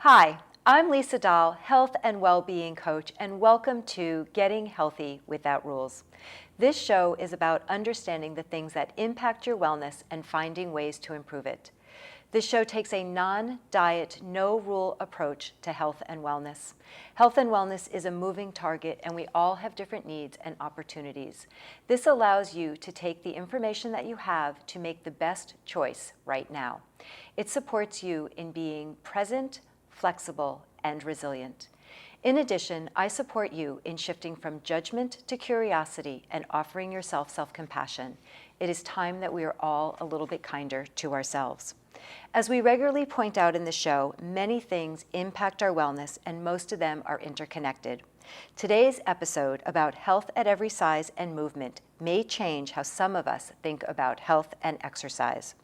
Hi, I'm Lisa Dahl, health and well-being coach, and welcome to Getting Healthy Without Rules. This show is about understanding the things that impact your wellness and finding ways to improve it. This show takes a non-diet, no-rule approach to health and wellness. Health and wellness is a moving target, and we all have different needs and opportunities. This allows you to take the information that you have to make the best choice right now. It supports you in being present, flexible, and resilient. In addition, I support you in shifting from judgment to curiosity and offering yourself self-compassion. It is time that we are all a little bit kinder to ourselves. As we regularly point out in the show, many things impact our wellness, and most of them are interconnected. Today's episode about health at every size and movement may change how some of us think about health and exercise.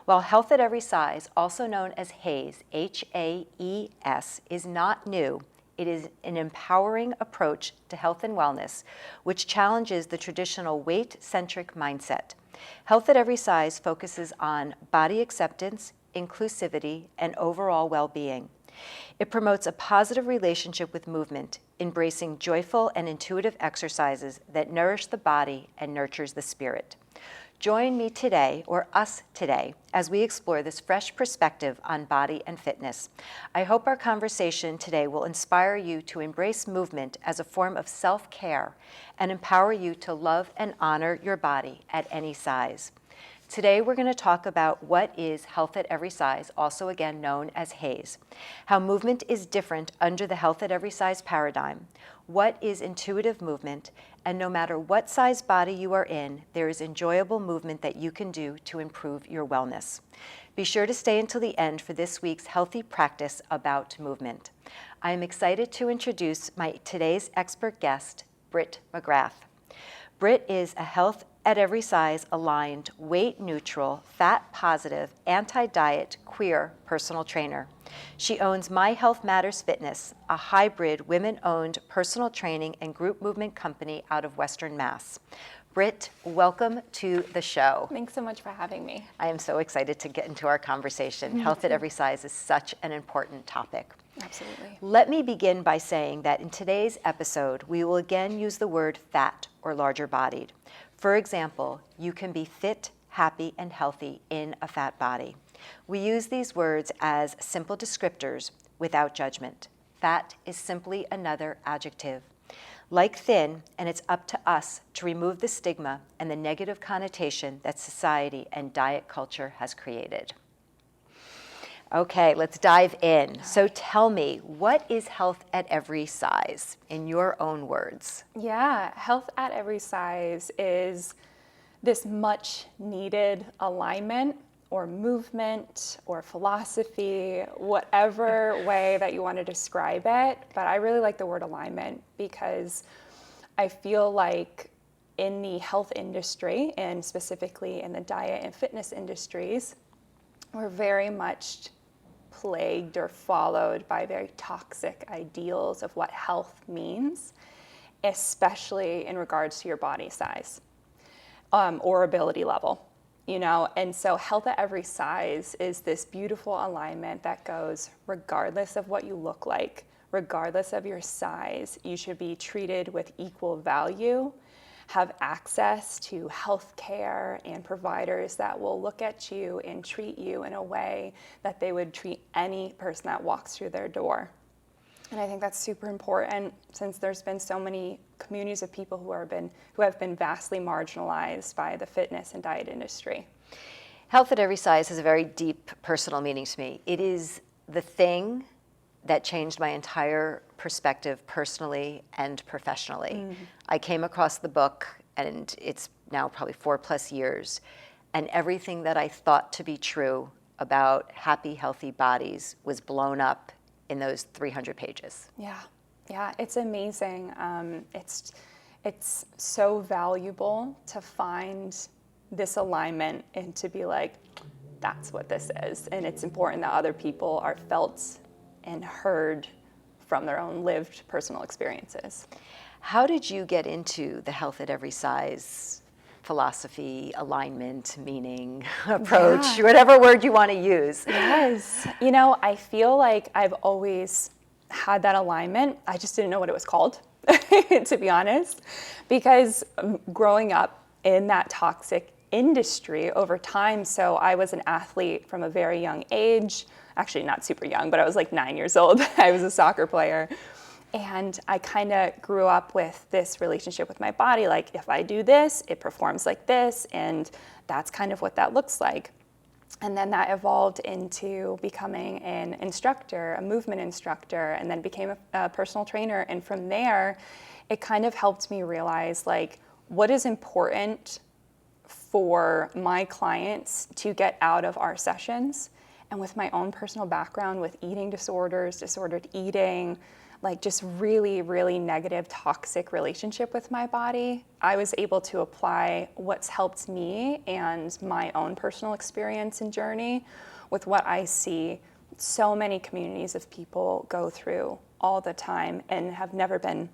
While health at every size, also known as HAES, H-A-E-S, is not new, it is an empowering approach to health and wellness, which challenges the traditional weight-centric mindset. Health at every size focuses on body acceptance, inclusivity, and overall well-being. It promotes a positive relationship with movement, embracing joyful and intuitive exercises that nourish the body and nurtures the spirit. Join me today, or us today, as we explore this fresh perspective on body and fitness. I hope our conversation today will inspire you to embrace movement as a form of self-care and empower you to love and honor your body at any size. Today we're going to talk about what is health at every size, also again known as HAES, how movement is different under the health at every size paradigm, what is intuitive movement, and no matter what size body you are in, there is enjoyable movement that you can do to improve your wellness. Be sure to stay until the end for this week's healthy practice about movement. I am excited to introduce today's expert guest, Britt McGrath. Britt is a health at every size aligned, weight neutral, fat positive, anti-diet, queer personal trainer. She owns My Health Matters Fitness, a hybrid women-owned personal training and group movement company out of Western Mass. Britt, welcome to the show. Thanks so much for having me. I am so excited to get into our conversation. Health at every size is such an important topic. Absolutely. Let me begin by saying that in today's episode, we will again use the word fat or larger bodied. For example, you can be fit, happy, and healthy in a fat body. We use these words as simple descriptors without judgment. Fat is simply another adjective. Like thin, and it's up to us to remove the stigma and the negative connotation that society and diet culture has created. Okay, let's dive in. So tell me, what is health at every size in your own words? Yeah, health at every size is this much needed alignment or movement or philosophy, whatever way that you want to describe it. But I really like the word alignment because I feel like in the health industry and specifically in the diet and fitness industries, we're very much plagued or followed by very toxic ideals of what health means, especially in regards to your body size or ability level, you know. And so health at every size is this beautiful alignment that goes regardless of what you look like, regardless of your size, you should be treated with equal value, have access to health care and providers that will look at you and treat you in a way that they would treat any person that walks through their door. And I think that's super important since there's been so many communities of people who have been vastly marginalized by the fitness and diet industry. Health at every size has a very deep personal meaning to me. It is the thing that changed my entire perspective personally and professionally. Mm-hmm. I came across the book, and it's now probably 4+ years, and everything that I thought to be true about happy, healthy bodies was blown up in those 300 pages. Yeah, it's amazing. It's so valuable to find this alignment and to be like, that's what this is. And it's important that other people are felt and heard from their own lived personal experiences. How did you get into the health at every size philosophy, alignment, meaning, approach, whatever word you want to use. Yes. You know, I feel like I've always had that alignment. I just didn't know what it was called, to be honest, because growing up in that toxic industry over time, so I was an athlete from a very young age, actually not super young, but I was like 9 years old. I was a soccer player. And I kind of grew up with this relationship with my body, like if I do this, it performs like this, and that's kind of what that looks like. And then that evolved into becoming an instructor, a movement instructor, and then became a personal trainer. And from there, it kind of helped me realize like what is important for my clients to get out of our sessions. And with my own personal background with eating disorders, disordered eating, like just really, really negative, toxic relationship with my body, I was able to apply what's helped me and my own personal experience and journey with what I see so many communities of people go through all the time and have never been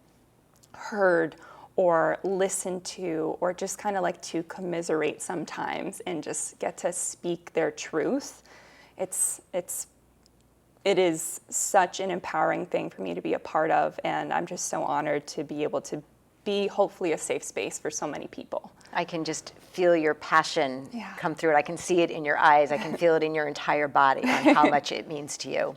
heard or listened to, or just kind of like to commiserate sometimes and just get to speak their truth. It is such an empowering thing for me to be a part of, and I'm just so honored to be able to be hopefully a safe space for so many people. I can just feel your passion come through it. I can see it in your eyes. I can feel it in your entire body on how much it means to you.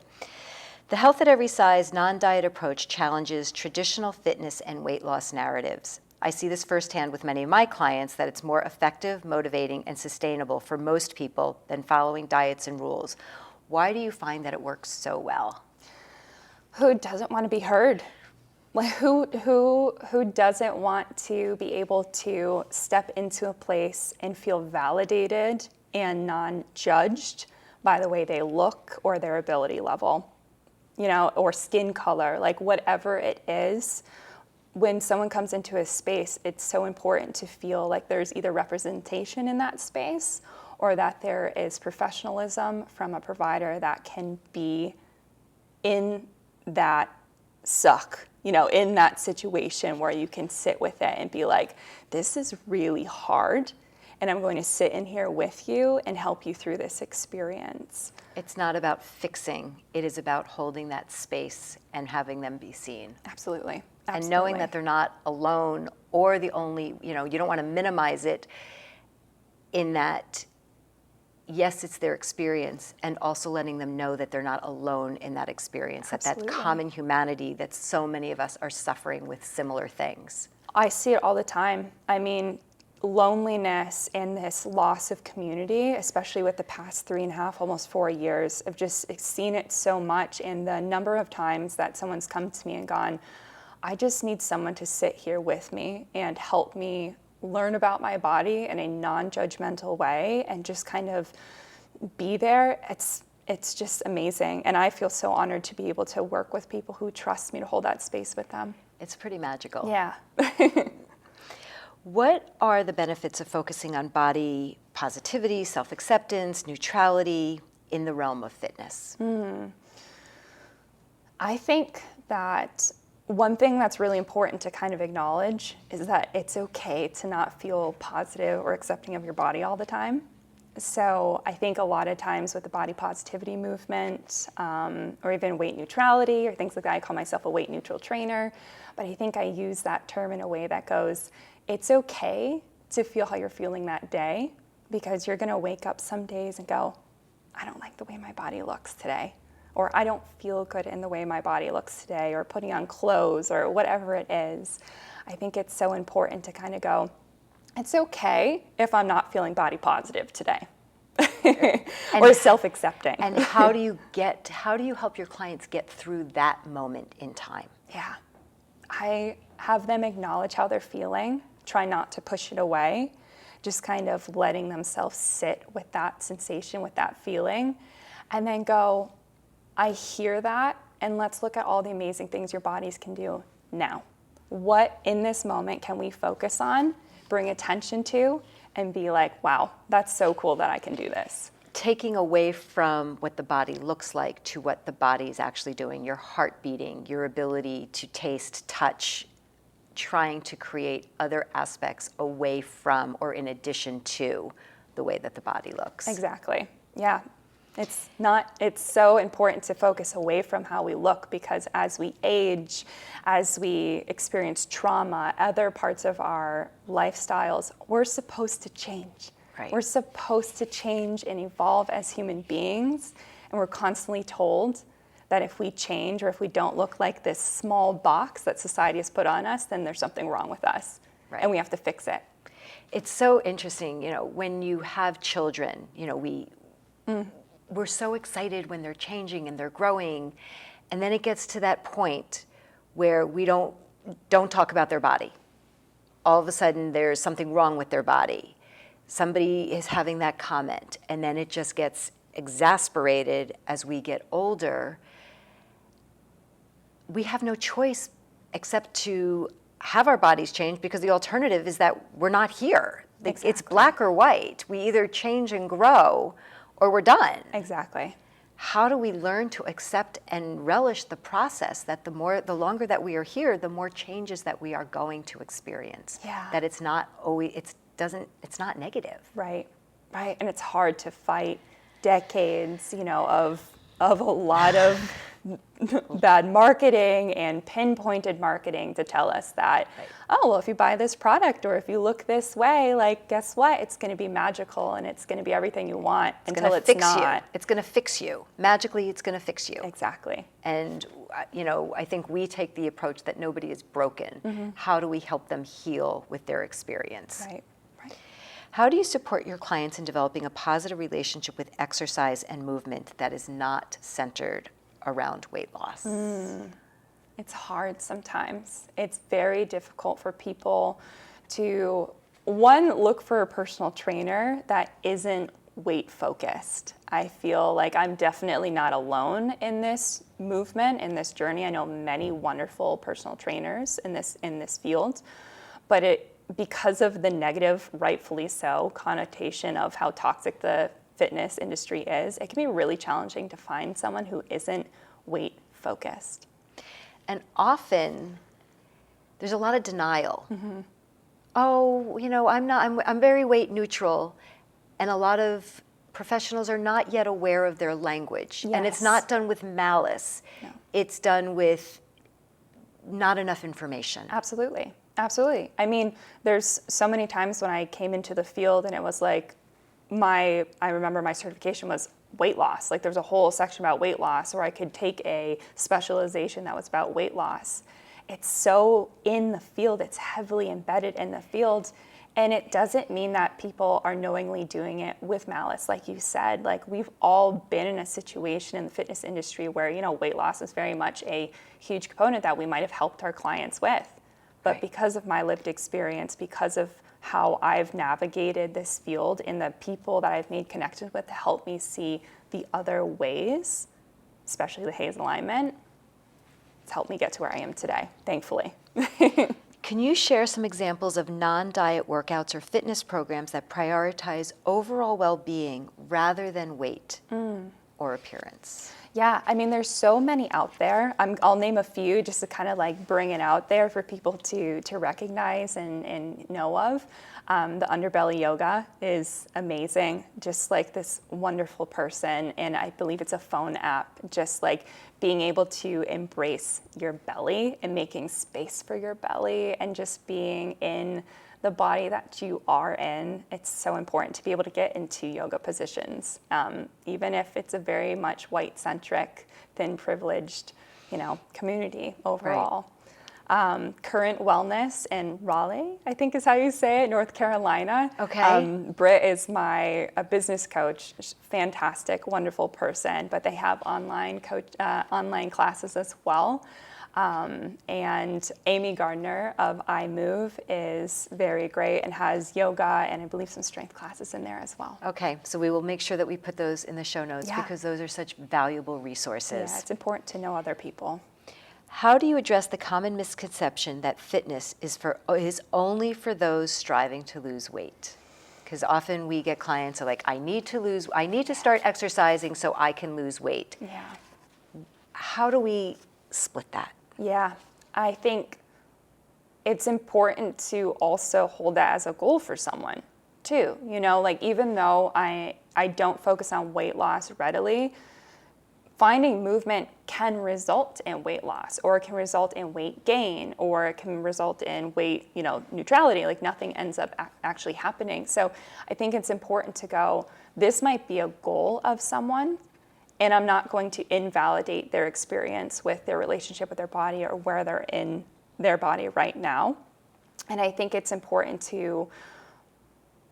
The Health at Every Size non-diet approach challenges traditional fitness and weight loss narratives. I see this firsthand with many of my clients that it's more effective, motivating, and sustainable for most people than following diets and rules. Why do you find that it works so well? Who doesn't want to be heard? Like who doesn't want to be able to step into a place and feel validated and non-judged by the way they look or their ability level, you know, or skin color, like whatever it is. When someone comes into a space, it's so important to feel like there's either representation in that space or that there is professionalism from a provider that can be in that suck, you know, in that situation where you can sit with it and be like, this is really hard, and I'm going to sit in here with you and help you through this experience. It's not about fixing. It is about holding that space and having them be seen. Absolutely. And knowing that they're not alone or the only, you know, you don't want to minimize it in that, yes, it's their experience, and also letting them know that they're not alone in that experience, that common humanity that so many of us are suffering with similar things. I see it all the time. I mean, loneliness and this loss of community, especially with the past 3.5, almost 4 years, I've just seen it so much. And the number of times that someone's come to me and gone, I just need someone to sit here with me and help me learn about my body in a non-judgmental way and just kind of be there. It's just amazing. And I feel so honored to be able to work with people who trust me to hold that space with them. It's pretty magical. Yeah. What are the benefits of focusing on body positivity, self-acceptance, neutrality in the realm of fitness? I think that one thing that's really important to kind of acknowledge is that it's okay to not feel positive or accepting of your body all the time. So I think a lot of times with the body positivity movement, or even weight neutrality or things like that, I call myself a weight neutral trainer, but I think I use that term in a way that goes, it's okay to feel how you're feeling that day, because you're gonna wake up some days and go, I don't like the way my body looks today, or I don't feel good in the way my body looks today, or putting on clothes, or whatever it is. I think it's so important to kind of go, it's okay if I'm not feeling body positive today. Or self-accepting. And how do you help your clients get through that moment in time? Yeah. I have them acknowledge how they're feeling, try not to push it away, just kind of letting themselves sit with that sensation, with that feeling, and then go, I hear that, and let's look at all the amazing things your bodies can do now. What in this moment can we focus on, bring attention to, and be like, wow, that's so cool that I can do this. Taking away from what the body looks like to what the body is actually doing, your heart beating, your ability to taste, touch, trying to create other aspects away from or in addition to the way that the body looks. Exactly. Yeah. It's so important to focus away from how we look, because as we age, as we experience trauma, other parts of our lifestyles, we're supposed to change. Right. We're supposed to change and evolve as human beings. And we're constantly told that if we change or if we don't look like this small box that society has put on us, then there's something wrong with us. Right. And we have to fix it. It's so interesting, when you have children, we're so excited when they're changing and they're growing, and then it gets to that point where we don't talk about their body. All of a sudden there's something wrong with their body. Somebody is having that comment, and then it just gets exasperated as we get older. We have no choice except to have our bodies change, because the alternative is that we're not here. Exactly. It's black or white. We either change and grow or we're done. Exactly. How do we learn to accept and relish the process that the longer that we are here, the more changes that we are going to experience? Yeah. That it's not always, it's not negative. Right. Right. And it's hard to fight decades, of a lot of bad marketing and pinpointed marketing to tell us that, right. Oh, well, if you buy this product or if you look this way, like, guess what? It's going to be magical and it's going to be everything you want until it's not. It's going to fix you. Magically, it's going to fix you. Exactly. And, I think we take the approach that nobody is broken. Mm-hmm. How do we help them heal with their experience? Right. Right. How do you support your clients in developing a positive relationship with exercise and movement that is not centered around weight loss? It's hard sometimes. It's very difficult for people to, one, look for a personal trainer that isn't weight focused. I feel like I'm definitely not alone in this movement, in this journey. I know many wonderful personal trainers in this field, but because of the negative, rightfully so, connotation of how toxic the fitness industry is, it can be really challenging to find someone who isn't weight focused. And often there's a lot of denial. Mm-hmm. Oh, I'm very weight neutral. And a lot of professionals are not yet aware of their language. Yes. And it's not done with malice. No. It's done with not enough information. Absolutely. Absolutely. I mean, there's so many times when I came into the field and it was like, I remember my certification was weight loss. Like, there's a whole section about weight loss, or I could take a specialization that was about weight loss. It's so in the field, it's heavily embedded in the field. And it doesn't mean that people are knowingly doing it with malice. Like you said, like, we've all been in a situation in the fitness industry where, weight loss is very much a huge component that we might have helped our clients with. But right. Because of my lived experience, because of how I've navigated this field and the people that I've made connections with to help me see the other ways, especially the HAES Alignment, it's helped me get to where I am today, thankfully. Can you share some examples of non-diet workouts or fitness programs that prioritize overall well-being rather than weight or appearance? Yeah, I mean, there's so many out there. I'll name a few just to kind of like bring it out there for people to recognize and know of. The Underbelly Yoga is amazing, just like this wonderful person, and I believe it's a phone app, just like being able to embrace your belly and making space for your belly and just being in the body that you are in. It's so important to be able to get into yoga positions, even if it's a very much white-centric, thin, privileged, community overall. Right. Current Wellness in Raleigh, I think is how you say it, North Carolina. Okay. Britt is a business coach, fantastic, wonderful person, but they have online classes as well. And Amy Gardner of iMove is very great and has yoga and I believe some strength classes in there as well. Okay, so we will make sure that we put those in the show notes because those are such valuable resources. Yeah, it's important to know other people. How do you address the common misconception that fitness is only for those striving to lose weight? Because often we get clients who are like, I need to start exercising so I can lose weight. Yeah. How do we split that? Yeah, I think it's important to also hold that as a goal for someone too. You know, like even though I don't focus on weight loss readily, finding movement can result in weight loss, or it can result in weight gain, or it can result in weight, neutrality, like nothing ends up actually happening. So I think it's important to go, this might be a goal of someone, and I'm not going to invalidate their experience with their relationship with their body or where they're in their body right now. And I think it's important to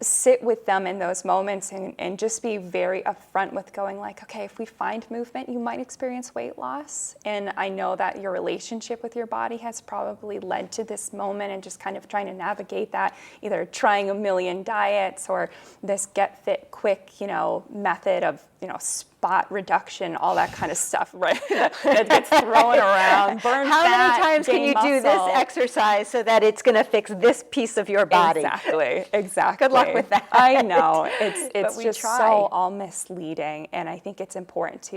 sit with them in those moments and just be very upfront with going like, okay, if we find movement, you might experience weight loss. And I know that your relationship with your body has probably led to this moment, and just kind of trying to navigate that, either trying a million diets or this get fit quick, method of, spot reduction, all that kind of stuff, right? that gets thrown around, burn How fat, many times can you do this muscle. exercise so that it's going to fix this piece of your body? Exactly. Good luck with that. I know. It's we just try. so all misleading. And I think it's important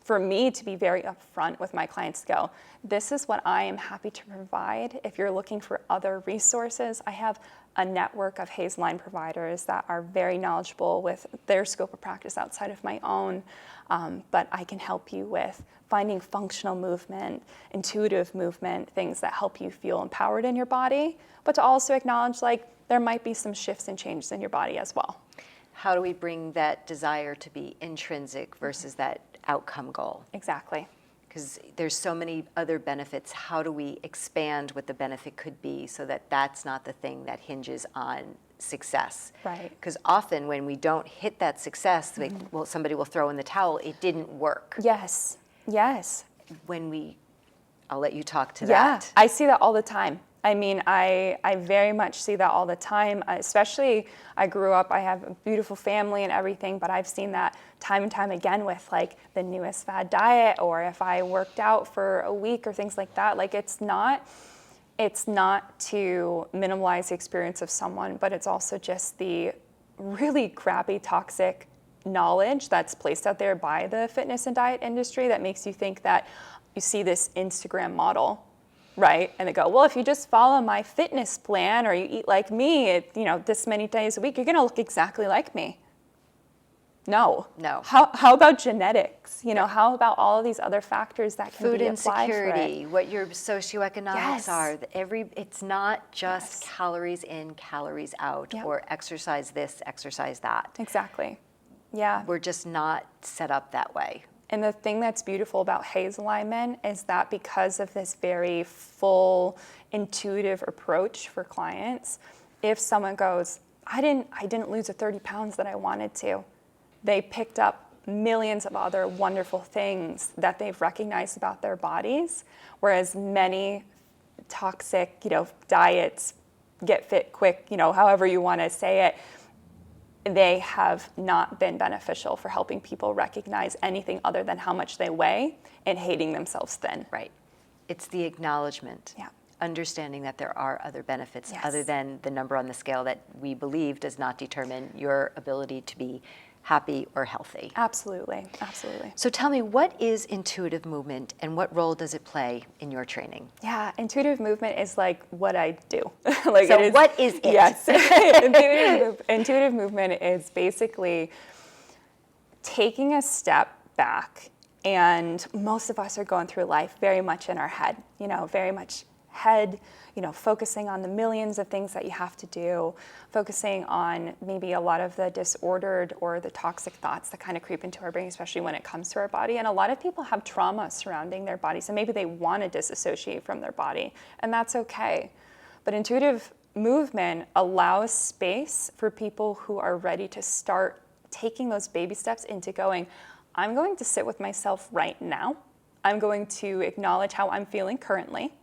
for me to be very upfront with my clients to go, this is what I am happy to provide. If you're looking for other resources, I have a network of HAES Aligned providers that are very knowledgeable with their scope of practice outside of my own. But I can help you with finding functional movement, intuitive movement, things that help you feel empowered in your body, but to also acknowledge like there might be some shifts and changes in your body as well. How do we bring that desire to be intrinsic versus that outcome goal? Exactly. Because there's so many other benefits. How do we expand what the benefit could be so that that's not the thing that hinges on success? Right. Because often when we don't hit that success, somebody will throw in the towel. It didn't work. Yes. Yes. I'll let you talk to Yeah, that. I see that all the time. I mean, I very much see that all the time, especially I grew up, I have a beautiful family and everything, but I've seen that time and time again with like the newest fad diet, or if I worked out for a week or things like that. Like it's not to minimize the experience of someone, but it's also just the really crappy, toxic knowledge that's placed out there by the fitness and diet industry that makes you think that you see this Instagram model, right? And they go, well, if you just follow my fitness plan or you eat like me, this many days a week, you're going to look exactly like me. No. How about genetics? How about all of these other factors that can Food be applied insecurity, for it? what your socioeconomics Yes. are. It's not just calories in, calories out, Yep. or exercise this, exercise that. Exactly. Yeah. We're just not set up that way. And the thing that's beautiful about HAES Alignment is that because of this very full, intuitive approach for clients, if someone goes, I didn't lose the 30 pounds that I wanted to, they picked up millions of other wonderful things that they've recognized about their bodies, whereas many toxic, diets, get fit quick, however you want to say it, they have not been beneficial for helping people recognize anything other than how much they weigh and hating themselves thin. Right. It's the acknowledgement. Yeah. Understanding that there are other benefits Yes. other than the number on the scale that we believe does not determine your ability to be happy or healthy. Absolutely. Absolutely. So tell me, what is intuitive movement and what role does it play in your training? Yeah, intuitive movement is like what I do. What is it? Yes. Intuitive movement is basically taking a step back, and most of us are going through life very much in our head, very much head, focusing on the millions of things that you have to do, focusing on maybe a lot of the disordered or the toxic thoughts that kind of creep into our brain, especially when it comes to our body. And a lot of people have trauma surrounding their bodies, and maybe they want to disassociate from their body, and that's okay. But intuitive movement allows space for people who are ready to start taking those baby steps into going, I'm going to sit with myself right now. I'm going to acknowledge how I'm feeling currently.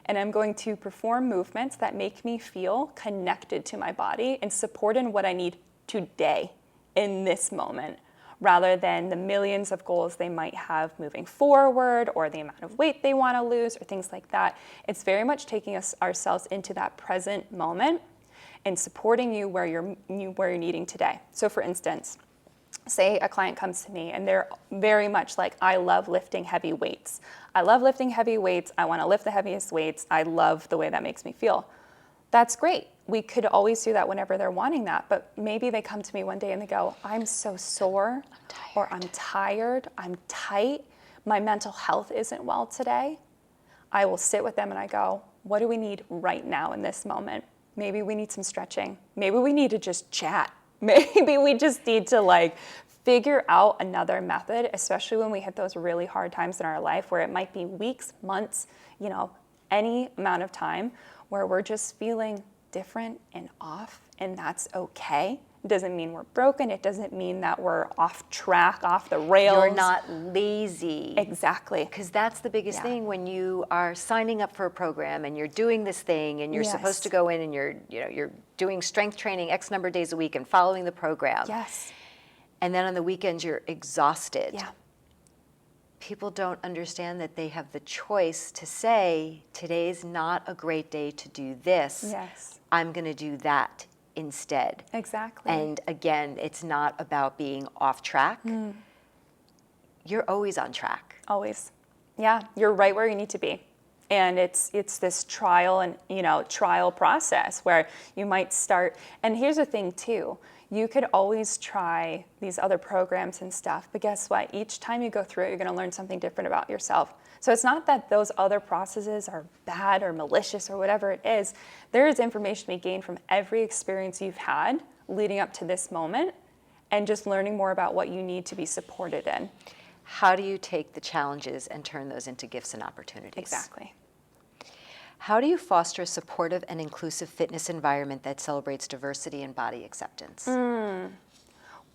And I'm going to perform movements that make me feel connected to my body and support in what I need today in this moment, rather than the millions of goals they might have moving forward or the amount of weight they want to lose or things like that. It's very much taking ourselves into that present moment and supporting you where you're needing today. So for instance, say a client comes to me and they're very much like, I love lifting heavy weights. I love lifting heavy weights. I want to lift the heaviest weights. I love the way that makes me feel. that's great. We could always do that whenever they're wanting that, but maybe they come to me one day and they go, I'm so sore, or I'm tired, I'm tight, my mental health isn't well today. I will sit with them and I go, what do we need right now in this moment? Maybe we need some stretching. Maybe we need to just chat. Maybe we just need to like figure out another method, especially when we hit those really hard times in our life where it might be weeks, months, you know, any amount of time where we're just feeling different and off, and that's okay. It doesn't mean we're broken. It doesn't mean that we're off track, off the rails. You're not lazy. Exactly. Because that's the biggest thing when you are signing up for a program and you're doing this thing and you're supposed to go in and you're doing strength training X number of days a week and following the program. Yes. And then on the weekends you're exhausted. Yeah. People don't understand that they have the choice to say, today's not a great day to do this. Yes. I'm going to do that instead. Exactly. And again, it's not about being off track. You're always on track. Always. Yeah, you're right where you need to be. And it's this trial process where you might start. And here's the thing too, you could always try these other programs and stuff, but guess what? Each time you go through it, you're gonna learn something different about yourself. So it's not that those other processes are bad or malicious or whatever it is. There is information to be gained from every experience you've had leading up to this moment and just learning more about what you need to be supported in. How do you take the challenges and turn those into gifts and opportunities? Exactly. How do you foster a supportive and inclusive fitness environment that celebrates diversity and body acceptance?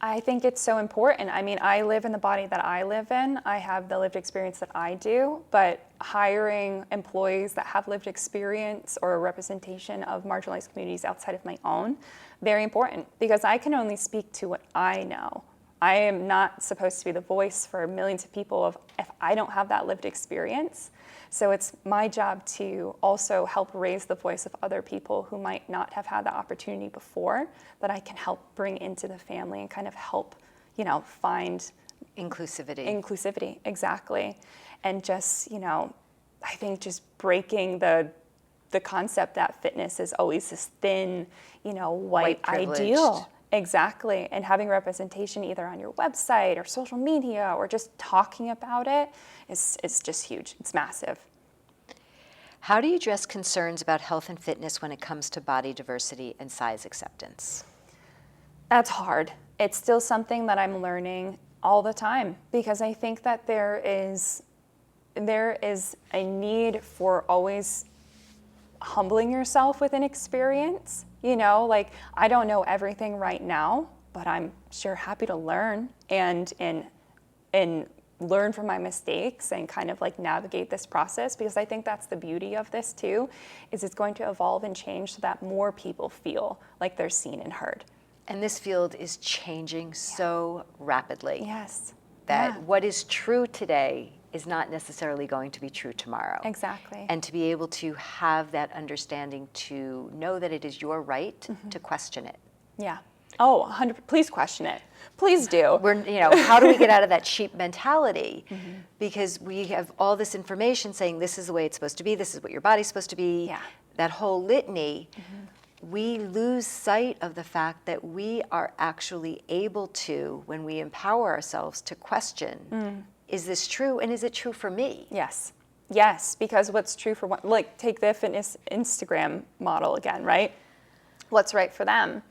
I think it's so important. I mean, I live in the body that I live in. I have the lived experience that I do, but hiring employees that have lived experience or a representation of marginalized communities outside of my own, very important, because I can only speak to what I know. I am not supposed to be the voice for millions of people if I don't have that lived experience. So it's my job to also help raise the voice of other people who might not have had the opportunity before, that I can help bring into the family and kind of help, find inclusivity, exactly. And just, I think just breaking the concept that fitness is always this thin, white ideal. Exactly. And having representation either on your website or social media or just talking about it is just huge. It's massive. How do you address concerns about health and fitness when it comes to body diversity and size acceptance? That's hard. It's still something that I'm learning all the time, because I think that there is a need for always humbling yourself with an experience. I don't know everything right now, but I'm sure happy to learn and learn from my mistakes and kind of like navigate this process, because I think that's the beauty of this too, is it's going to evolve and change so that more people feel like they're seen and heard. And this field is changing so rapidly. Yes. That what is true today is not necessarily going to be true tomorrow. Exactly. And to be able to have that understanding, to know that it is your right to question it. Yeah. Oh, 100. Please question it. Please do. How do we get out of that sheep mentality? Because we have all this information saying this is the way it's supposed to be, this is what your body's supposed to be, that whole litany. We lose sight of the fact that we are actually able to, when we empower ourselves to question, is this true, and is it true for me? Yes. Yes, because what's true for one, like take the fitness Instagram model again, right? What's right for them?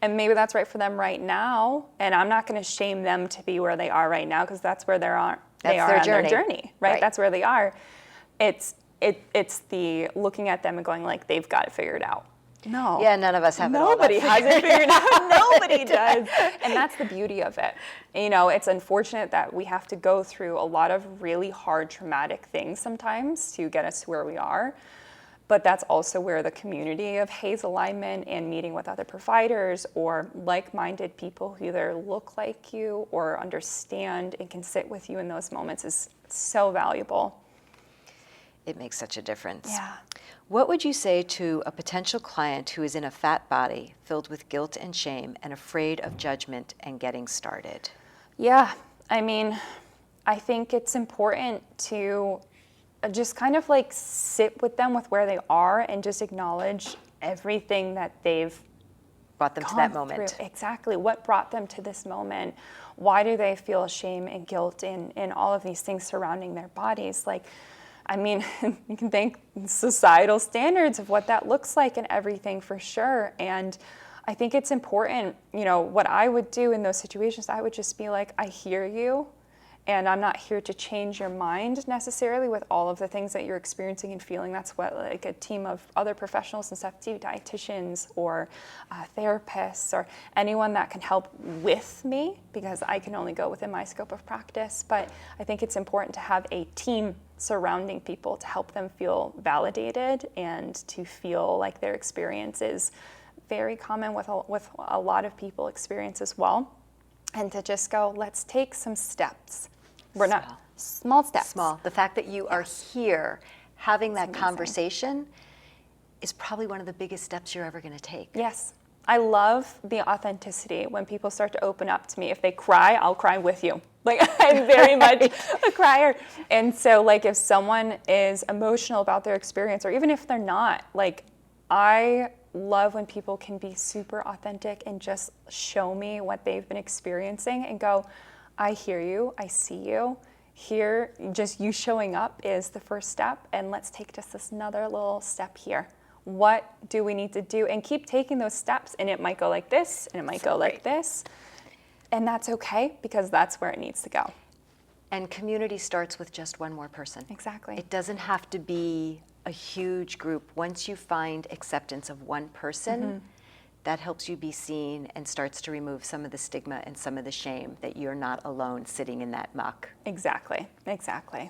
And maybe that's right for them right now, and I'm not going to shame them to be where they are right now, because that's where they are on their journey, right? That's where they are. It's the looking at them and going like, they've got it figured out. No. Yeah, none of us have Nobody it all has it figured out. Nobody does. And that's the beauty of it. It's unfortunate that we have to go through a lot of really hard, traumatic things sometimes to get us to where we are. But that's also where the community of HAES Alignment and meeting with other providers or like-minded people who either look like you or understand and can sit with you in those moments is so valuable. It makes such a difference. Yeah. What would you say to a potential client who is in a fat body filled with guilt and shame and afraid of judgment and getting started? Yeah, I think it's important to just kind of like sit with them with where they are and just acknowledge everything that they've brought them to that moment. Through. Exactly. What brought them to this moment? Why do they feel shame and guilt in all of these things surrounding their bodies? Like, I mean, you can think societal standards of what that looks like and everything for sure. And I think it's important, you know, what I would do in those situations, I would just be like, I hear you. And I'm not here to change your mind necessarily with all of the things that you're experiencing and feeling. That's what like a team of other professionals and stuff do, dietitians or therapists or anyone that can help with me, because I can only go within my scope of practice. But I think it's important to have a team surrounding people to help them feel validated and to feel like their experience is very common with a lot of people experience as well. And to just go, let's take some steps. We're not small steps. Small. The fact that you are here having that amazing. Conversation is probably one of the biggest steps you're ever going to take. Yes. I love the authenticity when people start to open up to me. If they cry, I'll cry with you. Like, I'm very much a crier. And so, like, if someone is emotional about their experience, or even if they're not, like, I love when people can be super authentic and just show me what they've been experiencing and go, I hear you, I see you. Here, just you showing up is the first step, and let's take just this another little step here. What do we need to do? And keep taking those steps, and it might go like this, and it might go like this. And that's okay, because that's where it needs to go. And community starts with just one more person. Exactly. It doesn't have to be a huge group. Once you find acceptance of one person, that helps you be seen and starts to remove some of the stigma and some of the shame that you're not alone sitting in that muck. Exactly. Exactly.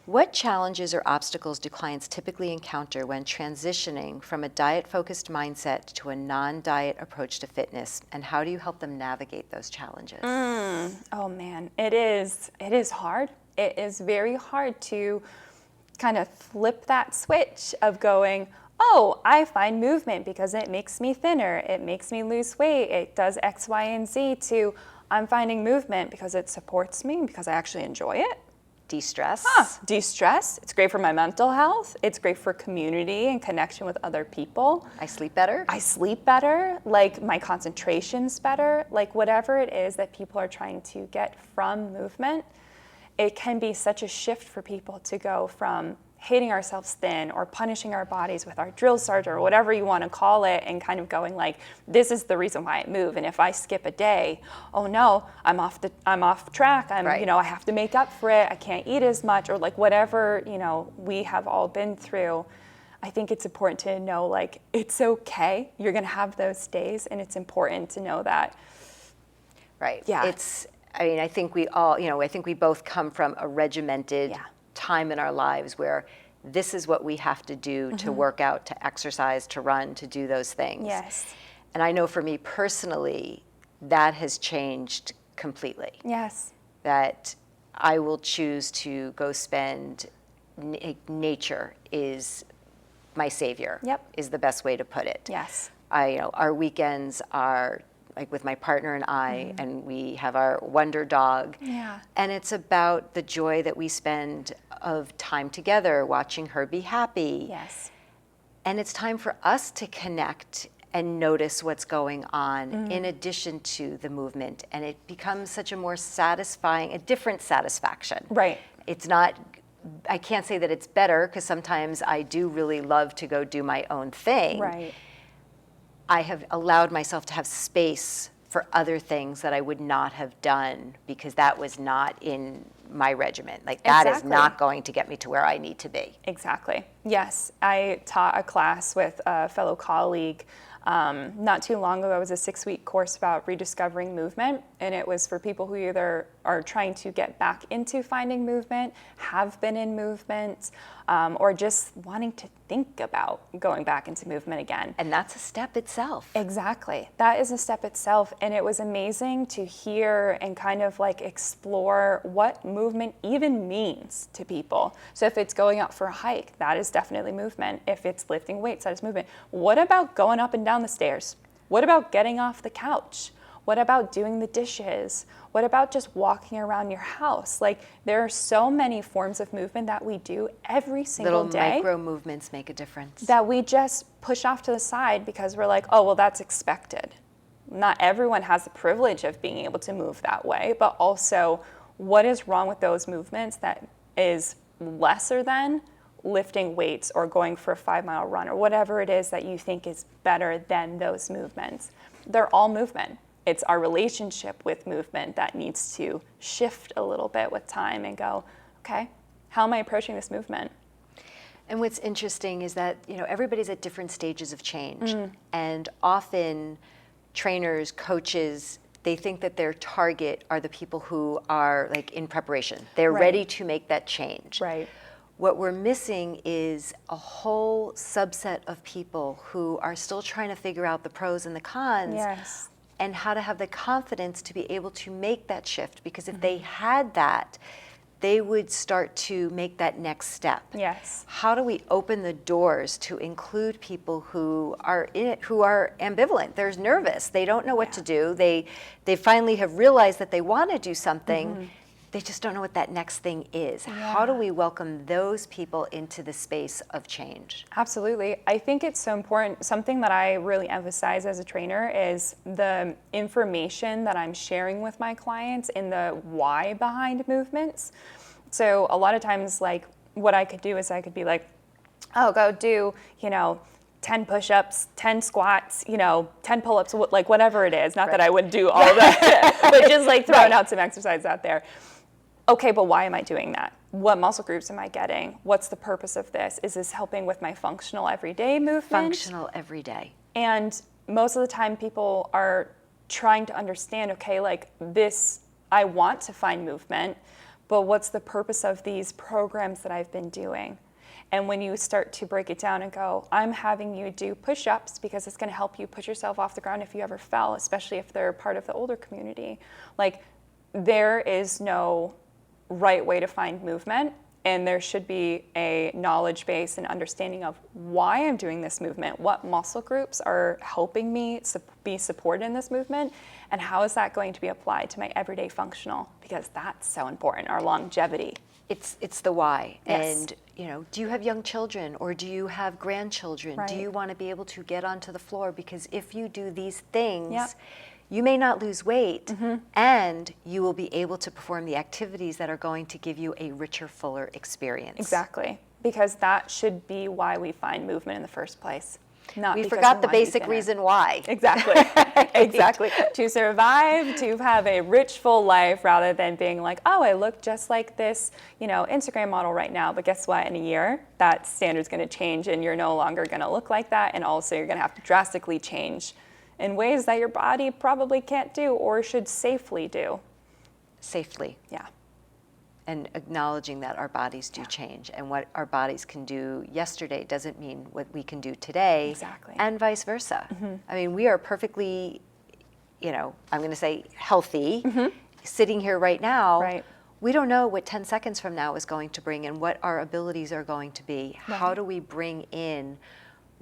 What challenges or obstacles do clients typically encounter when transitioning from a diet-focused mindset to a non-diet approach to fitness, and how do you help them navigate those challenges? Oh man, it is hard. It is very hard to kind of flip that switch of going, oh, I find movement because it makes me thinner, it makes me lose weight, it does X, Y, and Z, to I'm finding movement because it supports me, because I actually enjoy it. De-stress. De-stress. It's great for my mental health. It's great for community and connection with other people. I sleep better. I sleep better. Like, my concentration's better. Like, whatever it is that people are trying to get from movement, it can be such a shift for people to go from hating ourselves thin or punishing our bodies with our drill sergeant or whatever you want to call it, and kind of going like, this is the reason why I move. And if I skip a day, oh no, I'm off track. Right. You know, I have to make up for it. I can't eat as much, or like whatever, you know, we have all been through. I think it's important to know, like, it's okay. You're going to have those days, and it's important to know that. Right. Yeah. I mean, I think we all, you know, I think we both come from a regimented time in our lives where this is what we have to do to work out, to exercise, to run, to do those things. Yes. And I know for me personally, that has changed completely. Yes. That I will choose to go spend, nature is my savior. Yep. Is the best way to put it. Yes. You know, our weekends are like with my partner and I, and we have our wonder dog. Yeah. And it's about the joy that we spend of time together, watching her be happy. Yes. And it's time for us to connect and notice what's going on in addition to the movement. And it becomes such a more satisfying, a different satisfaction. Right. It's not, I can't say that it's better, because sometimes I do really love to go do my own thing. Right. I have allowed myself to have space for other things that I would not have done because that was not in my regimen. Like, that is not going to get me to where I need to be. Exactly. Yes. I taught a class with a fellow colleague not too long ago. It was a 6-week course about rediscovering movement, and it was for people who either are trying to get back into finding movement, have been in movement, or just wanting to think about going back into movement again. And that's a step itself. Exactly. That is a step itself. And it was amazing to hear and kind of like explore what movement even means to people. So if it's going out for a hike, that is definitely movement. If it's lifting weights, that is movement. What about going up and down the stairs? What about getting off the couch? What about doing the dishes? What about just walking around your house? Like, there are so many forms of movement that we do every single day. Little micro movements make a difference. That we just push off to the side because we're like, oh, well, that's expected. Not everyone has the privilege of being able to move that way, but also what is wrong with those movements that is lesser than lifting weights or going for a 5-mile run or whatever it is that you think is better than those movements. They're all movement. It's our relationship with movement that needs to shift a little bit with time and go, okay, how am I approaching this movement? And what's interesting is that, everybody's at different stages of change. And often trainers, coaches, they think that their target are the people who are like in preparation. They're ready to make that change. Right. What we're missing is a whole subset of people who are still trying to figure out the pros and the cons. Yes. And how to have the confidence to be able to make that shift. Because if they had that, they would start to make that next step. Yes. How do we open the doors to include people who are ambivalent? They're nervous. They don't know what to do. They finally have realized that they want to do something. They just don't know what that next thing is. How do we welcome those people into the space of change? Absolutely. I think it's so important. Something that I really emphasize as a trainer is the information that I'm sharing with my clients and the why behind movements. So a lot of times, like, what I could do is I could be like, oh, go do, 10 push-ups, 10 squats, 10 pull-ups, like whatever it is. Not that I would do all of that, but just like throwing out some exercise out there. Okay, but why am I doing that? What muscle groups am I getting? What's the purpose of this? Is this helping with my functional everyday movement? Functional everyday. And most of the time people are trying to understand, okay, like this, I want to find movement, but what's the purpose of these programs that I've been doing? And when you start to break it down and go, I'm having you do push-ups because it's gonna help you push yourself off the ground if you ever fell, especially if they're part of the older community. Like, there is no right way to find movement, and there should be a knowledge base and understanding of why I'm doing this movement, what muscle groups are helping me be supported in this movement, and how is that going to be applied to my everyday functional, because that's so important, our longevity. It's the why. Yes. And do you have young children or do you have grandchildren? Right. Do you want to be able to get onto the floor? Because if you do these things, Yep. you may not lose weight, and you will be able to perform the activities that are going to give you a richer, fuller experience. Exactly, because that should be why we find movement in the first place. Not We because forgot the want to be basic thinner. reason why. Exactly. Exactly. To survive, to have a rich, full life, rather than being like, oh, I look just like this, Instagram model right now. But guess what? In a year, that standard's going to change, and you're no longer going to look like that. And also, you're going to have to drastically change in ways that your body probably can't do or should safely do. Safely. Yeah. And acknowledging that our bodies do change, and what our bodies can do yesterday doesn't mean what we can do today. Exactly. And vice versa. I mean, we are perfectly, I'm going to say healthy, sitting here right now. Right. We don't know what 10 seconds from now is going to bring and what our abilities are going to be. Right. How do we bring in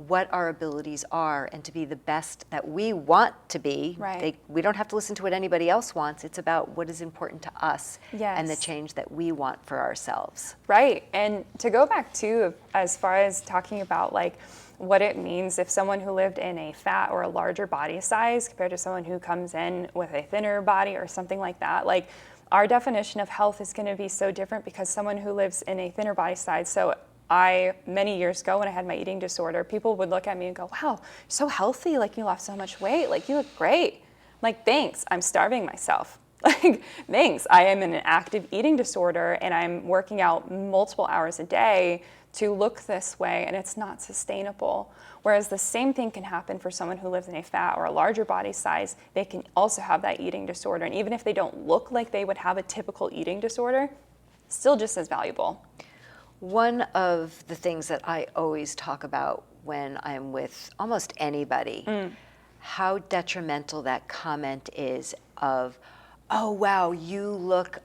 what our abilities are and to be the best that we want to be? Right. We don't have to listen to what anybody else wants. It's about what is important to us and the Yes. change that we want for ourselves. Right. And to go back to, as far as talking about like what it means if someone who lived in a fat or a larger body size compared to someone who comes in with a thinner body or something like that, like our definition of health is going to be so different because someone who lives in a thinner body size, so many years ago when I had my eating disorder, people would look at me and go, wow, you're so healthy, like you lost so much weight, like you look great. I'm like, thanks, I'm starving myself. Like, thanks, I am in an active eating disorder and I'm working out multiple hours a day to look this way, and it's not sustainable. Whereas the same thing can happen for someone who lives in a fat or a larger body size. They can also have that eating disorder, and even if they don't look like they would have a typical eating disorder, still just as valuable. One of the things that I always talk about when I'm with almost anybody, how detrimental that comment is of, oh, wow, you look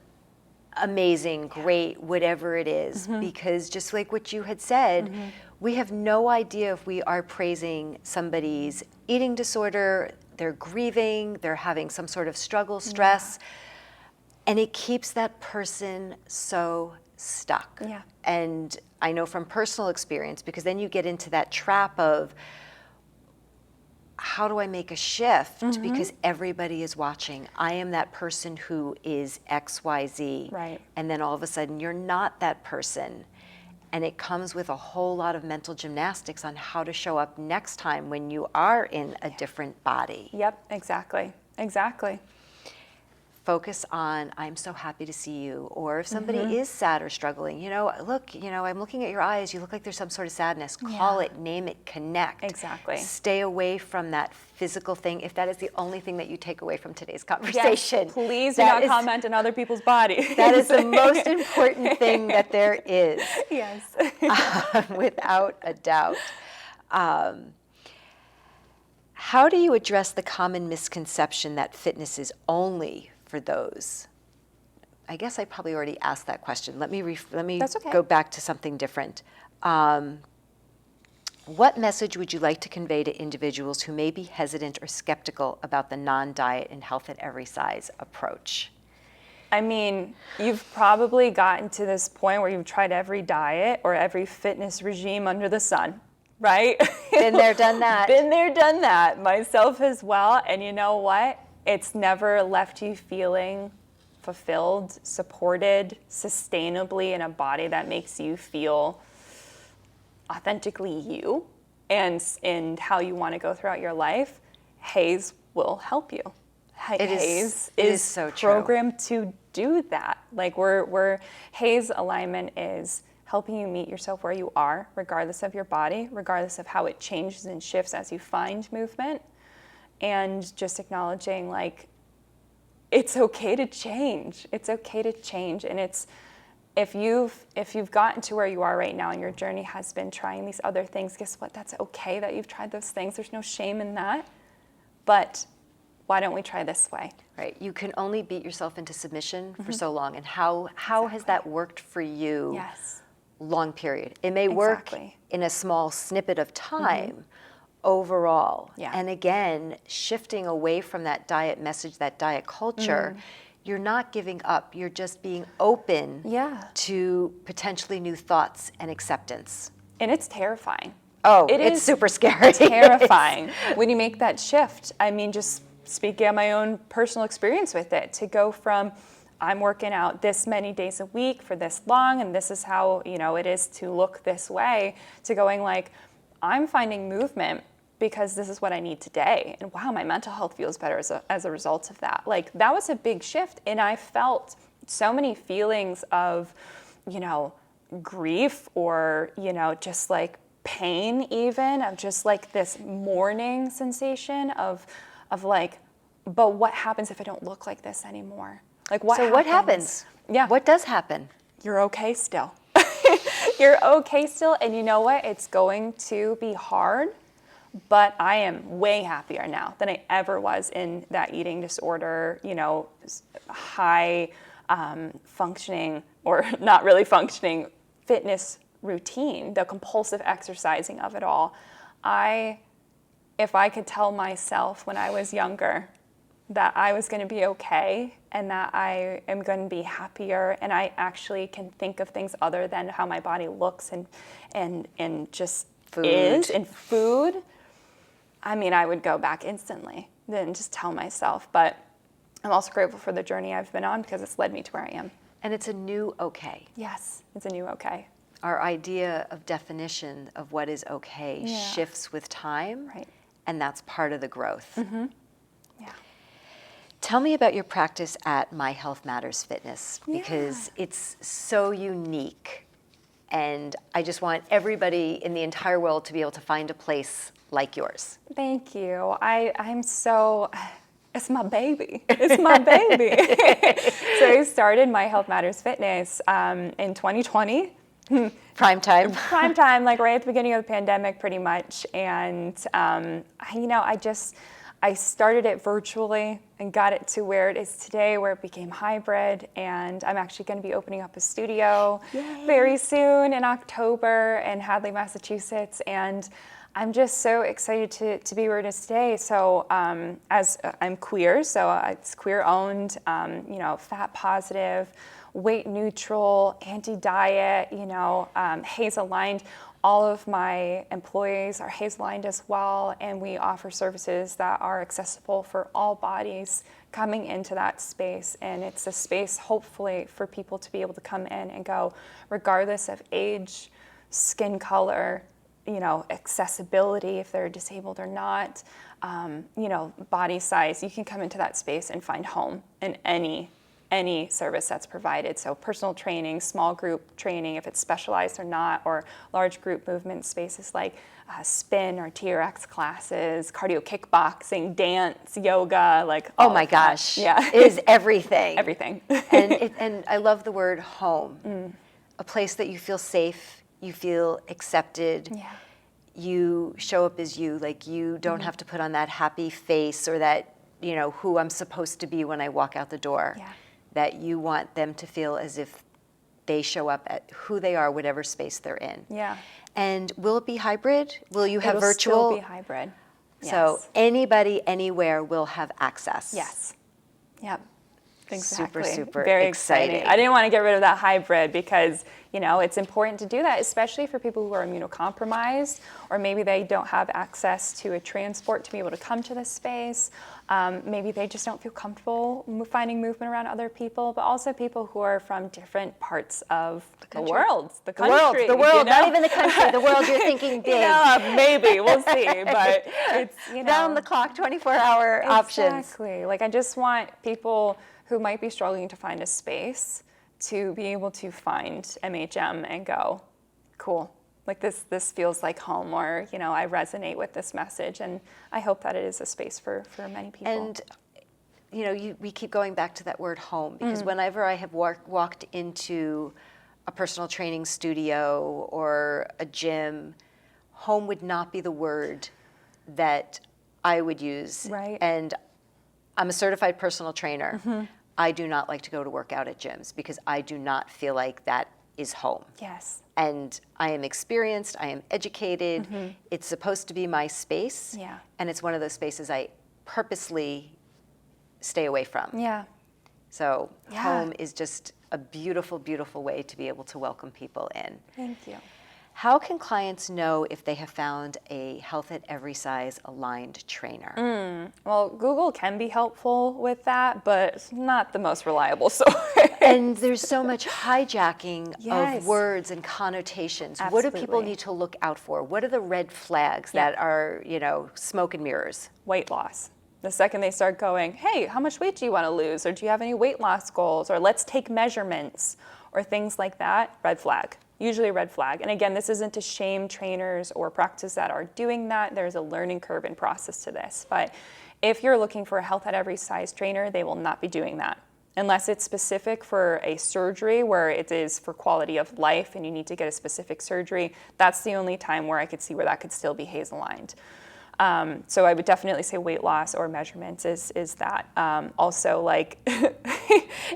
amazing, great, whatever it is. Because just like what you had said, we have no idea if we are praising somebody's eating disorder, they're grieving, they're having some sort of struggle, stress, and it keeps that person so stuck. Yeah. And I know from personal experience, because then you get into that trap of, how do I make a shift? Because everybody is watching. I am that person who is XYZ. Right. And then all of a sudden, you're not that person. And it comes with a whole lot of mental gymnastics on how to show up next time when you are in a different body. Yep, exactly. Exactly. Focus on, I'm so happy to see you. Or if somebody is sad or struggling, look, I'm looking at your eyes. You look like there's some sort of sadness. Call it, name it, connect. Exactly. Stay away from that physical thing, if that is the only thing that you take away from today's conversation. Yes, please do not comment on other people's bodies. That is the most important thing that there is. Yes. Without a doubt. How do you address the common misconception that fitness is only for those? I guess I probably already asked that question. Let me That's okay. go back to something different. What message would you like to convey to individuals who may be hesitant or skeptical about the non-diet and health at every size approach? I mean, you've probably gotten to this point where you've tried every diet or every fitness regime under the sun, right? Been there, done that. Been there, done that. Myself as well. And you know what? It's never left you feeling fulfilled, supported, sustainably in a body that makes you feel authentically you and how you want to go throughout your life. HAES will help you. HAES is so programmed to do that. Like we're HAES alignment is helping you meet yourself where you are, regardless of your body, regardless of how it changes and shifts as you find movement. And just acknowledging, like, it's okay to change. It's okay to change. And it's, if you've gotten to where you are right now and your journey has been trying these other things, guess what? That's okay that you've tried those things. There's no shame in that. But why don't we try this way? Right. You can only beat yourself into submission for so long. And how has that worked for you? Yes. Long period. It may work in a small snippet of time. Overall. Yeah. And again, shifting away from that diet message, that diet culture, you're not giving up. You're just being open to potentially new thoughts and acceptance. And it's terrifying. Oh, it's super scary. Terrifying when you make that shift. I mean, just speaking of my own personal experience with it, to go from I'm working out this many days a week for this long, and this is how, it is to look this way, to going like, I'm finding movement because this is what I need today. And wow, my mental health feels better as a result of that. Like, that was a big shift. And I felt so many feelings of, grief or, just like pain even, of just like this mourning sensation of like, but what happens if I don't look like this anymore? Like what happens? What happens? Yeah. What does happen? You're okay still. You're okay still, and you know what? It's going to be hard, but I am way happier now than I ever was in that eating disorder, high functioning or not really functioning fitness routine, the compulsive exercising of it all. If I could tell myself when I was younger that I was going to be okay and that I am going to be happier and I actually can think of things other than how my body looks and just is and food, I mean, I would go back instantly and just tell myself. But I'm also grateful for the journey I've been on because it's led me to where I am. And it's a new okay. Yes, it's a new okay. Our idea of definition of what is okay shifts with time, and that's part of the growth. Yeah. Tell me about your practice at My Health Matters Fitness, because it's so unique. And I just want everybody in the entire world to be able to find a place like yours. Thank you. I'm so, it's my baby. It's my baby. So I started My Health Matters Fitness in 2020. Prime time. Prime time, like right at the beginning of the pandemic, pretty much. And, I started it virtually and got it to where it is today, where it became hybrid. And I'm actually going to be opening up a studio very soon in October in Hadley, Massachusetts. And I'm just so excited to be here today. So as I'm queer, so it's queer owned, fat positive, weight neutral, anti-diet, HAES Aligned. All of my employees are HAES Aligned as well, and we offer services that are accessible for all bodies coming into that space. And it's a space, hopefully, for people to be able to come in and go, regardless of age, skin color, accessibility, if they're disabled or not, body size, you can come into that space and find home in any service that's provided. So personal training, small group training, if it's specialized or not, or large group movement spaces like spin or TRX classes, cardio kickboxing, dance, yoga, like oh my gosh, yeah, is everything. Everything. and I love the word home, a place that you feel safe, you feel accepted. Yeah. You show up as you, like you don't have to put on that happy face or that, who I'm supposed to be when I walk out the door. Yeah. That you want them to feel as if they show up at who they are, whatever space they're in. Yeah. And will it be hybrid? Will you have It'll virtual? Still be hybrid. So Yes. anybody, anywhere will have access. Yes. Yep. Exactly. Super Very exciting. I didn't want to get rid of that hybrid because, it's important to do that, especially for people who are immunocompromised, or maybe they don't have access to a transport to be able to come to this space. Maybe they just don't feel comfortable finding movement around other people, but also people who are from different parts of the world, the country. The world, not even the country, the world. You're thinking big. Maybe, we'll see, but it's, Round the clock, 24-hour options. Exactly. Like, I just want people who might be struggling to find a space to be able to find MHM and go, cool, like this feels like home, or, I resonate with this message, and I hope that it is a space for many people. And, we keep going back to that word home, because whenever I have walked into a personal training studio or a gym, home would not be the word that I would use. Right. And I'm a certified personal trainer. I do not like to go to work out at gyms because I do not feel like that is home. Yes. And I am experienced, I am educated. It's supposed to be my space. Yeah. And it's one of those spaces I purposely stay away from. Yeah. So Yeah. home is just a beautiful, beautiful way to be able to welcome people in. Thank you. How can clients know if they have found a Health at Every Size aligned trainer? Well, Google can be helpful with that, but it's not the most reliable source. And there's so much hijacking Yes. of words and connotations. What do people Absolutely. need to look out for? What are the red flags that are, smoke and mirrors? Weight loss. The second they start going, hey, how much weight do you want to lose? Or do you have any weight loss goals? Or let's take measurements, or things like that, red flag. Usually a red flag. And again, this isn't to shame trainers or practices that are doing that. There's a learning curve and process to this. But if you're looking for a Health at Every Size trainer, they will not be doing that. Unless it's specific for a surgery where it is for quality of life and you need to get a specific surgery, that's the only time where I could see where that could still be HAES aligned. So I would definitely say weight loss or measurements is that. Also, like,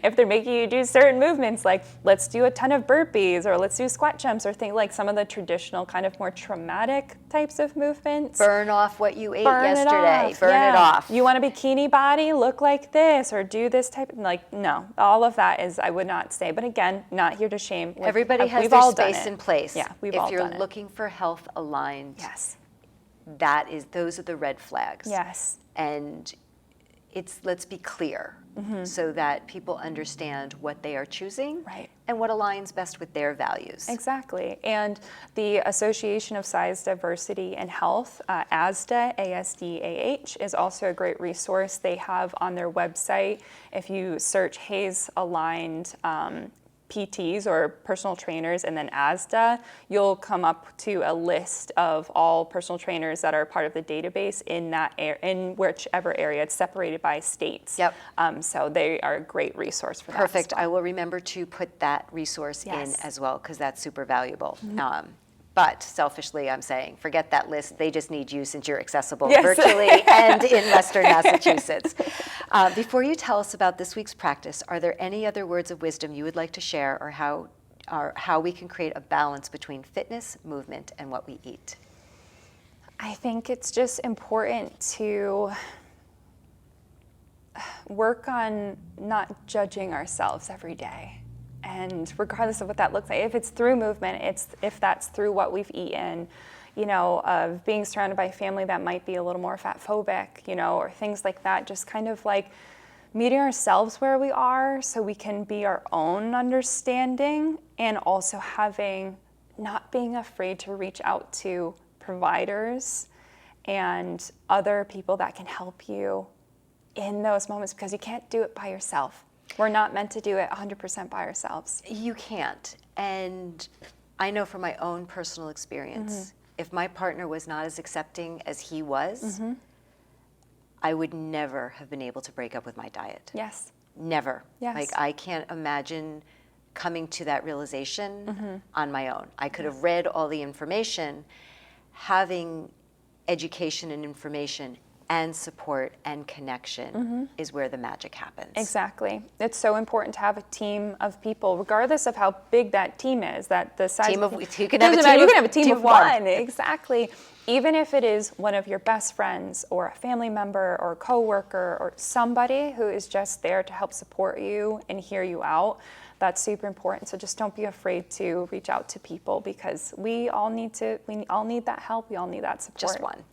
if they're making you do certain movements, like let's do a ton of burpees or let's do squat jumps or things like some of the traditional kind of more traumatic types of movements. Burn off what you ate Burn yesterday. it off. Burn it off. You want a bikini body? Look like this, or do this type. Like, no, all of that is, I would not say. But again, not here to shame. Everybody has we've their all done space it. in place. Yeah, we've if all you're done it. looking for health aligned, Yes. those are the red flags. Yes. And let's be clear so that people understand what they are choosing Right. and what aligns best with their values. Exactly. And the Association of Size Diversity and Health, ASDA, ASDAH, is also a great resource. They have on their website, if you search HAES Aligned PTs or personal trainers and then ASDA, you'll come up to a list of all personal trainers that are part of the database in that in whichever area. It's separated by states. Yep. So they are a great resource for that. Perfect. as well. I will remember to put that resource Yes. in as well because that's super valuable. But selfishly, I'm saying, forget that list. They just need you since you're accessible Yes. virtually and in Western Massachusetts. Before you tell us about this week's practice, are there any other words of wisdom you would like to share or how we can create a balance between fitness, movement, and what we eat? I think it's just important to work on not judging ourselves every day. And regardless of what that looks like, if it's through movement, if that's through what we've eaten, of being surrounded by family that might be a little more fat phobic, or things like that, just kind of like meeting ourselves where we are so we can be our own understanding, and also not being afraid to reach out to providers and other people that can help you in those moments, because you can't do it by yourself. We're not meant to do it 100% by ourselves. You can't. And I know from my own personal experience, if my partner was not as accepting as he was, I would never have been able to break up with my diet. Yes. Never. Yes. Like, I can't imagine coming to that realization on my own. I could have read all the information. Having education and information and support and connection is where the magic happens. Exactly. It's so important to have a team of people, regardless of how big that team is. That the size You can have a team of one. Exactly. Even if it is one of your best friends or a family member or a coworker or somebody who is just there to help support you and hear you out, that's super important. So just don't be afraid to reach out to people, because we all need that help. We all need that support.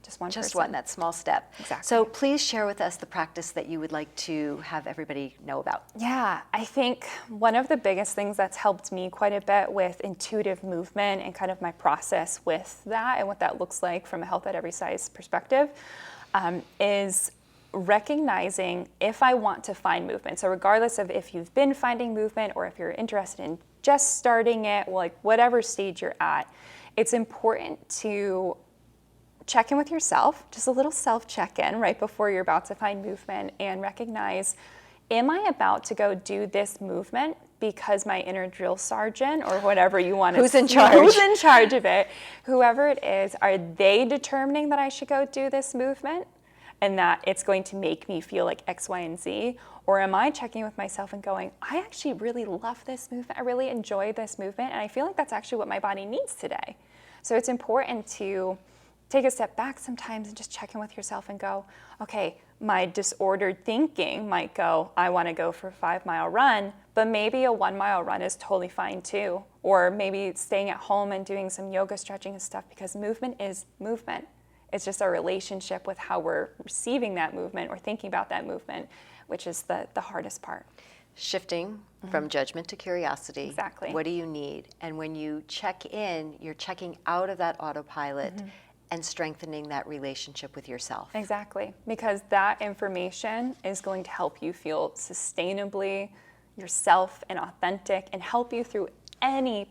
Just one, that small step. Exactly. So please share with us the practice that you would like to have everybody know about. Yeah, I think one of the biggest things that's helped me quite a bit with intuitive movement and kind of my process with that and what that looks like from a health at every size perspective is recognizing if I want to find movement. So regardless of if you've been finding movement or if you're interested in just starting it, like whatever stage you're at, it's important to check in with yourself, just a little self check-in right before you're about to find movement, and recognize, am I about to go do this movement because my inner drill sergeant, or whatever you want to Who's in charge? Who's in charge of it? Whoever it is, are they determining that I should go do this movement and that it's going to make me feel like X, Y, and Z? Or am I checking with myself and going, I actually really love this movement. I really enjoy this movement. And I feel like that's actually what my body needs today. So it's important to take a step back sometimes and just check in with yourself and go, okay, my disordered thinking might go, I want to go for a 5-mile run, but maybe a 1-mile run is totally fine too. Or maybe staying at home and doing some yoga, stretching and stuff, because movement is movement. It's just our relationship with how we're receiving that movement or thinking about that movement, which is the hardest part. Shifting from judgment to curiosity. Exactly. What do you need? And when you check in, you're checking out of that autopilot and strengthening that relationship with yourself. Exactly, because that information is going to help you feel sustainably yourself and authentic, and help you through any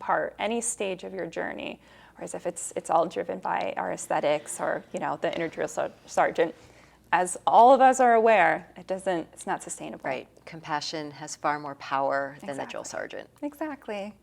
stage of your journey. Whereas if it's all driven by our aesthetics or the inner drill sergeant, as all of us are aware, it's not sustainable. Right. Compassion has far more power than the drill sergeant. Exactly.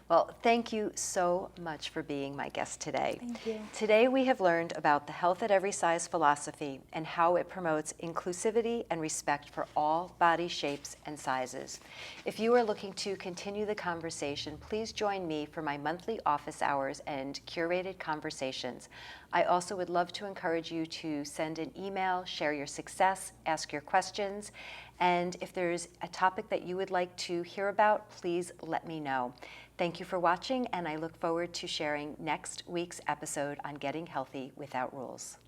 Well, thank you so much for being my guest today. Thank you. Today we have learned about the Health at Every Size philosophy and how it promotes inclusivity and respect for all body shapes and sizes. If you are looking to continue the conversation, please join me for my monthly office hours and curated conversations. I also would love to encourage you to send an email, share your success, ask your questions, and if there's a topic that you would like to hear about, please let me know. Thank you for watching, and I look forward to sharing next week's episode on getting healthy without rules.